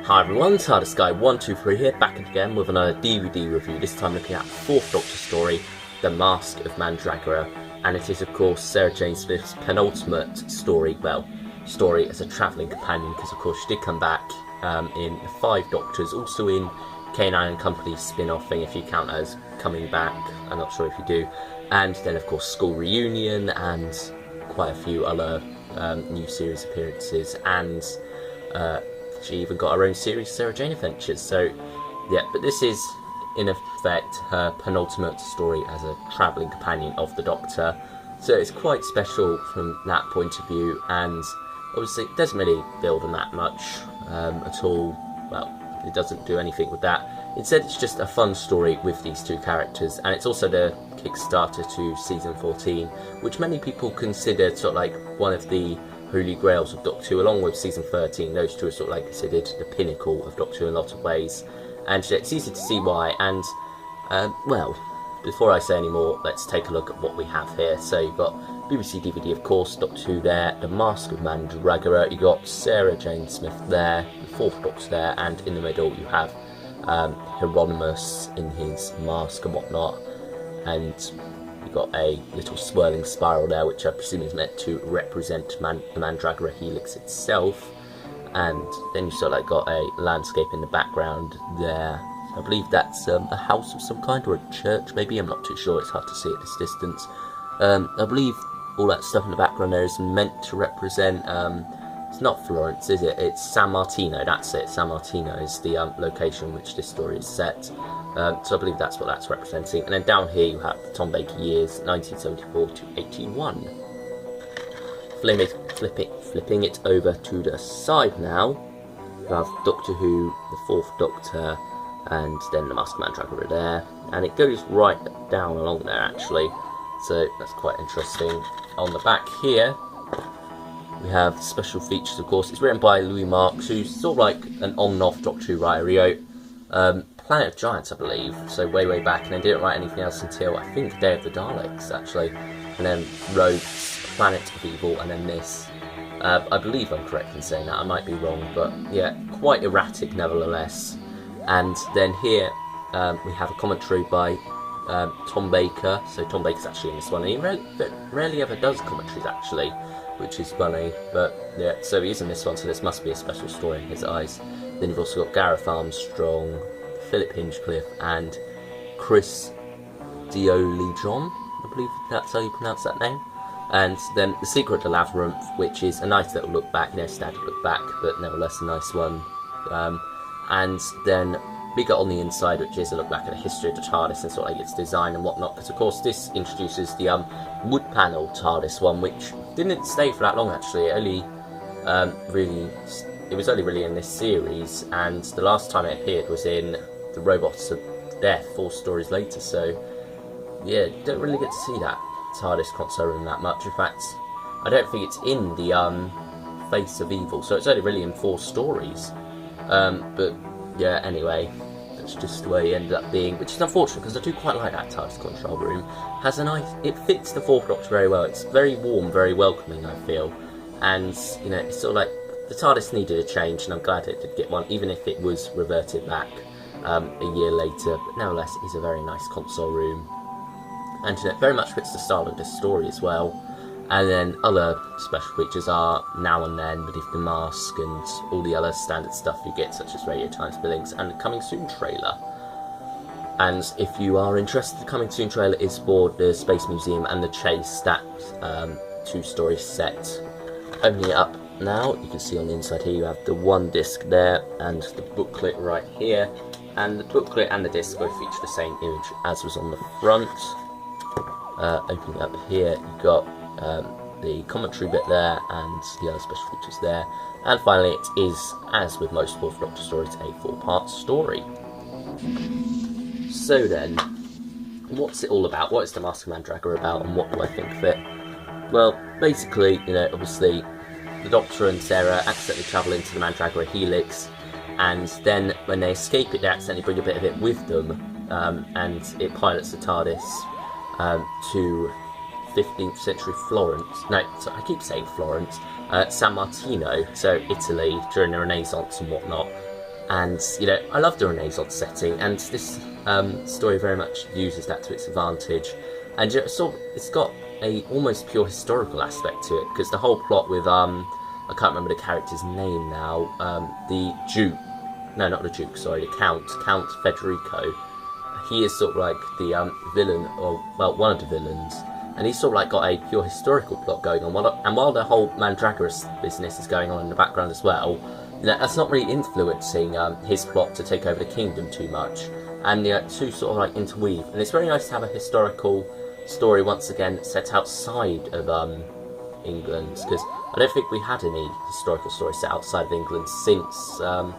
Hi everyone, TARDIS Guy 123 here, back again with another DVD review, this time looking at the fourth Doctor story, The Masque of Mandragora, and it is of course Sarah Jane Smith's penultimate story as a travelling companion, because of course she did come back in The Five Doctors, also in K9 and Company spin-off thing, if you count as coming back, I'm not sure if you do, and then of course School Reunion and quite a few other new series appearances, and she even got her own series, Sarah Jane Adventures. So yeah, but this is in effect her penultimate story as a travelling companion of the Doctor, so it's quite special from that point of view, and obviously it doesn't really build on that much at all. Well, it doesn't do anything with that. Instead, it's just a fun story with these two characters, and it's also the Kickstarter to season 14, which many people consider sort of like one of the holy grails of Doctor Who, along with season 13. Those two are sort of like considered the pinnacle of Doctor Who in a lot of ways, and it's easy to see why. And well, before I say any more, let's take a look at what we have here. So you've got BBC DVD, of course, Doctor Who there, The Masque of Mandragora, you got Sarah Jane Smith there, the fourth Doctor there, and in the middle you have Hieronymus in his mask and whatnot, and you've got a little swirling spiral there, which I presume is meant to represent the Mandragora Helix itself, and then you sort of like got a landscape in the background there. I believe that's a house of some kind, or a church maybe, I'm not too sure, it's hard to see at this distance. I believe all that stuff in the background there is meant to represent, it's not Florence, is it? It's San Martino, that's it. San Martino is the location in which this story is set. So I believe that's what that's representing. And then down here you have the Tom Baker years, 1974 to 81. Flipping it over to the side now, you have Doctor Who, the fourth Doctor, and then the Masque of Mandragora there. And it goes right down along there actually, so that's quite interesting. On the back here, we have special features, of course. It's written by Louis Marks, who's sort of like an on and off Doctor Who writer. He wrote Planet of Giants, I believe, so way back, and then didn't write anything else until, I think, Day of the Daleks, actually. And then wrote Planet of Evil, and then this. I believe I'm correct in saying that, I might be wrong, but yeah, quite erratic nevertheless. And then here, we have a commentary by Tom Baker. So Tom Baker's actually in this one, and he rarely ever does commentaries actually, which is funny, but yeah, so he is in this one, so this must be a special story in his eyes. Then you've also got Gareth Armstrong, Philip Hinchcliffe, and Chris Diolijon, I believe that's how you pronounce that name. And then The Secret of the Labyrinth, which is a nice little look back, standard look back, but nevertheless a nice one. And then Bigger on the Inside, which is a look back at the history of the TARDIS and sort of like its design and whatnot, because of course this introduces the wood panel TARDIS one, which didn't stay for that long actually. It was only really in this series, and the last time it appeared was in The Robots of Death 4 stories later, so yeah, you don't really get to see that TARDIS console room that much. In fact, I don't think it's in the Face of Evil, so it's only really in 4 stories. But yeah, anyway, that's just the way it ended up being, which is unfortunate because I do quite like that TARDIS control room. Has a nice, it fits the fourth Doctor very well. It's very warm, very welcoming, I feel, and you know, it's sort of like the TARDIS needed a change, and I'm glad it did get one, even if it was reverted back a year later. But nevertheless, it is a very nice console room, and you know, it very much fits the style of this story as well. And then other special features are Now and Then, Beneath the Mask, and all the other standard stuff you get, such as Radio Times billings and the Coming Soon trailer. And if you are interested, the Coming Soon trailer is for the Space Museum and the Chase, that 2-story set. Opening it up now, you can see on the inside here you have the one disc there and the booklet right here. And the booklet and the disc both feature the same image as was on the front. Opening up here, you've got the commentary bit there and the other special features there, and finally it is, as with most fourth Doctor stories, a 4-part story. So then, what's it all about? What is the Masque of Mandragora about, and what do I think of it? Well, basically, you know, obviously the Doctor and Sarah accidentally travel into the Mandragora Helix, and then when they escape it, they accidentally bring a bit of it with them, and it pilots the TARDIS to 15th century Florence, no, sorry, I keep saying Florence, San Martino, so Italy, during the Renaissance and whatnot. And, you know, I love the Renaissance setting, and this story very much uses that to its advantage. And you know, it's got a almost pure historical aspect to it, because the whole plot with, I can't remember the character's name now, the Duke, no, not the Duke, sorry, the Count Federico. He is sort of like the villain, or, well, one of the villains, and he's sort of like got a pure historical plot going on, and while the whole Mandragora business is going on in the background as well, you know, that's not really influencing his plot to take over the kingdom too much, and the two sort of like interweave, and it's very nice to have a historical story once again set outside of England, because I don't think we had any historical story set outside of England since, I'm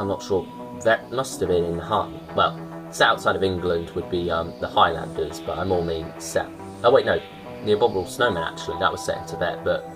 not sure, that must have been in well, set outside of England would be the Highlanders, but I more mean set, oh wait no, the Abominable Snowman actually, that was set in Tibet, but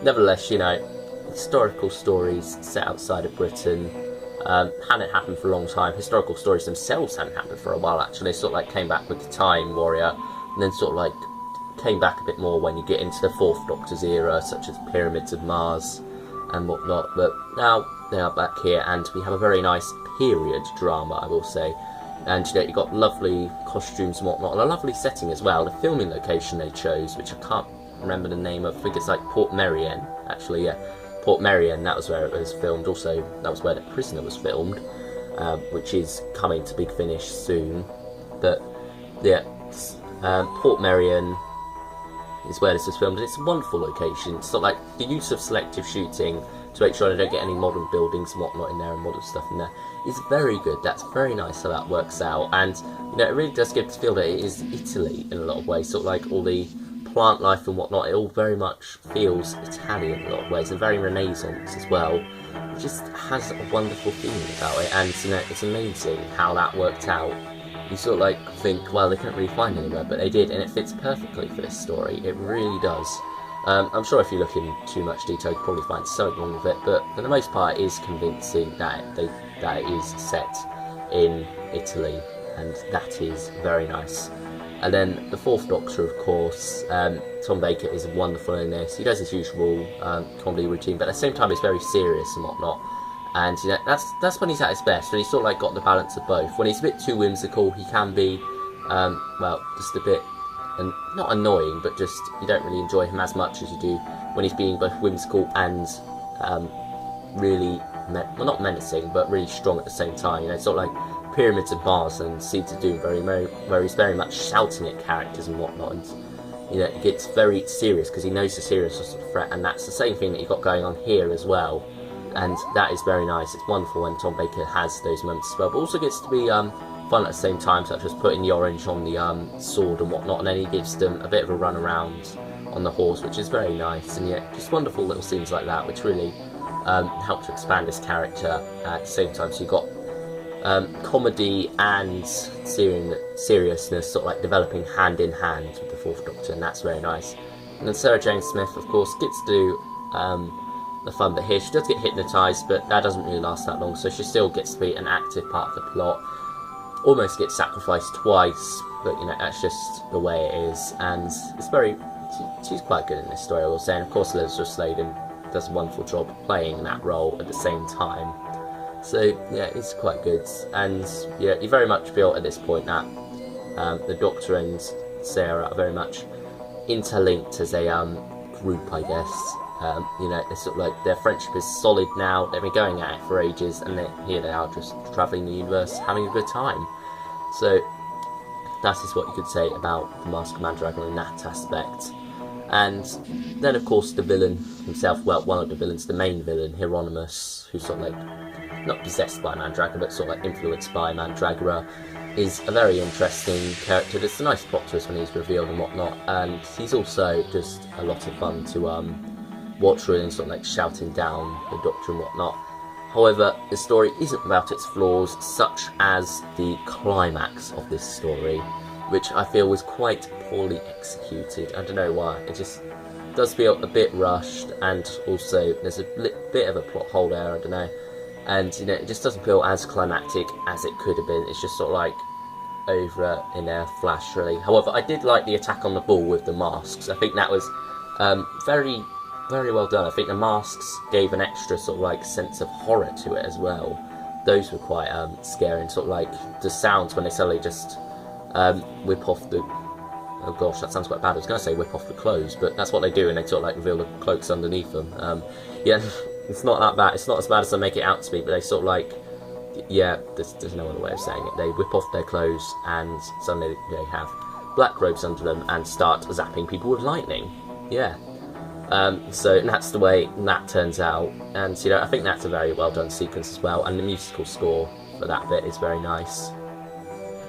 nevertheless, you know, historical stories set outside of Britain hadn't happened for a long time. Historical stories themselves hadn't happened for a while actually. They sort of like came back with the Time Warrior, and then sort of like came back a bit more when you get into the Fourth Doctor's era, such as Pyramids of Mars and whatnot. But now they are back here, and we have a very nice period drama, I will say. And you know, you've got lovely costumes and whatnot, and a lovely setting as well. The filming location they chose, which I can't remember the name of, I think it's like Port Merion, actually, yeah. Port Merion, that was where it was filmed. Also, that was where The Prisoner was filmed, which is coming to big finish soon. But yeah, Port Merion is where this was filmed, and it's a wonderful location. It's sort of like the use of selective shooting to make sure they don't get any modern buildings and whatnot in there, and modern stuff in there, is very good. That's very nice how that works out, and you know, it really does give the feel that it is Italy in a lot of ways. Sort of like all the plant life and whatnot, it all very much feels Italian in a lot of ways, and very Renaissance as well. It just has a wonderful feeling about it, and you know, it's amazing how that worked out. You sort of like think, well, they couldn't really find anywhere, but they did, and it fits perfectly for this story. It really does. I'm sure if you look in too much detail, you'll probably find something wrong with it, but for the most part, it is convincing that it is set in Italy, and that is very nice. And then the Fourth Doctor, of course, Tom Baker is wonderful in this. He does his usual comedy routine, but at the same time, it's very serious and whatnot. And you know, that's when he's at his best, when he's sort of like got the balance of both. When he's a bit too whimsical, he can be, well, just a bit, not annoying, but just you don't really enjoy him as much as you do when he's being both whimsical and really, well, not menacing, but really strong at the same time. You know, sort of like Pyramids of Mars and Seeds of Doom, where he's very much shouting at characters and whatnot, and you know, it gets very serious because he knows the seriousness of the threat, and that's the same thing that you've got going on here as well, and that is very nice. It's wonderful when Tom Baker has those moments as well, but also gets to be fun at the same time, such as putting the orange on the sword and whatnot, and then he gives them a bit of a run around on the horse, which is very nice, and yeah, just wonderful little scenes like that, which really help to expand his character at the same time. So you've got comedy and seriousness sort of like developing hand in hand with the Fourth Doctor, and that's very nice. And then Sarah Jane Smith, of course, gets to do the fun bit here. She does get hypnotised, but that doesn't really last that long, so she still gets to be an active part of the plot. Almost gets sacrificed twice, but you know, that's just the way it is, and it's very, she's quite good in this story, I will say. And of course Elizabeth Sladen does a wonderful job playing that role at the same time. So yeah, it's quite good, and yeah, you very much feel at this point that the Doctor and Sarah are very much interlinked as a group, I guess. You know, it's sort of like their friendship is solid now. They've been going at it for ages, and here they are, just travelling the universe, having a good time. So that is what you could say about the Masque of Mandragora in that aspect. And then, of course, the villain himself, well, one of the villains, the main villain, Hieronymus, who's sort of like, not possessed by Mandragora, but sort of like influenced by Mandragora, is a very interesting character. It's a nice plot twist when he's revealed and whatnot, and he's also just a lot of fun to watch, really, sort of like shouting down the Doctor and whatnot. However, the story isn't without its flaws, such as the climax of this story, which I feel was quite poorly executed. I don't know why, it just does feel a bit rushed, and also there's a bit of a plot hole there, I don't know, and you know, it just doesn't feel as climactic as it could have been. It's just sort of like over in a flash, really. However, I did like the attack on the ball with the masks. I think that was very very well done. I think the masks gave an extra sort of like sense of horror to it as well. Those were quite scary, and sort of like the sounds when they suddenly just whip off the... Oh gosh, that sounds quite bad. I was going to say whip off the clothes, but that's what they do, and they sort of like reveal the cloaks underneath them. Yeah, it's not that bad. It's not as bad as they make it out to be, but they sort of like... Yeah, there's no other way of saying it. They whip off their clothes, and suddenly they have black robes under them and start zapping people with lightning. Yeah. So that's the way that turns out, and you know, I think that's a very well done sequence as well, and the musical score for that bit is very nice.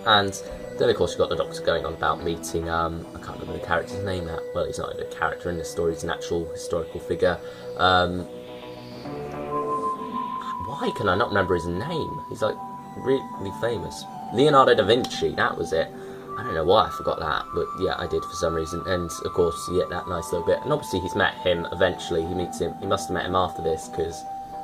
And then of course you've got the Doctor going on about meeting, I can't remember the character's name now. Well, he's not even a character in the story, he's an actual historical figure. Why can I not remember his name? He's like really famous. Leonardo da Vinci, that was it. I don't know why I forgot that, but yeah, I did for some reason. And of course, you get that nice little bit. And obviously, he's met him eventually. He meets him. He must have met him after this, because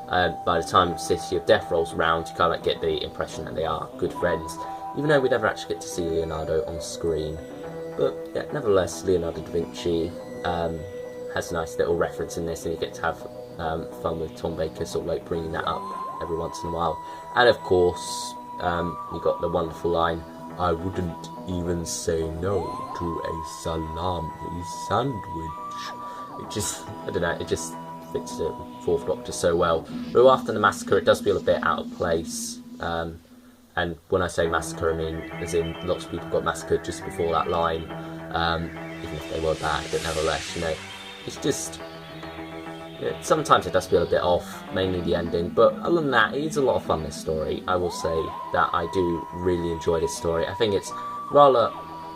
by the time City of Death rolls around, you kind of like get the impression that they are good friends, even though we never actually get to see Leonardo on screen. But yeah, nevertheless, Leonardo da Vinci has a nice little reference in this, and you get to have fun with Tom Baker, sort of like bringing that up every once in a while. And of course, you got the wonderful line, "I wouldn't even say no to a salami sandwich." It just, I don't know, it just fits the Fourth Doctor so well. Though after the massacre, it does feel a bit out of place. And when I say massacre, I mean as in lots of people got massacred just before that line, even if they were bad, but nevertheless, you know, it's just... Yeah, sometimes it does feel a bit off, mainly the ending, but other than that, it is a lot of fun, this story. I will say that I do really enjoy this story. I think it's rather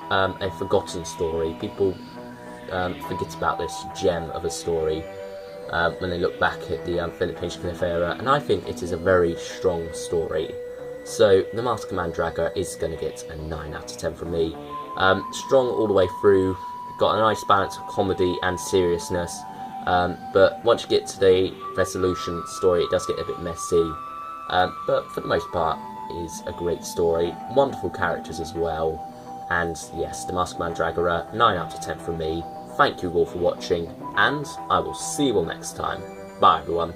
a forgotten story. People forget about this gem of a story when they look back at the Philip Hinchcliffe era, and I think it is a very strong story. So, The Masque of Mandragora is going to get a 9 out of 10 from me. Strong all the way through, got a nice balance of comedy and seriousness. But once you get to the resolution story, it does get a bit messy. But for the most part, it is a great story. Wonderful characters as well. And yes, The Masque of Mandragora, 9 out of 10 from me. Thank you all for watching, and I will see you all next time. Bye everyone.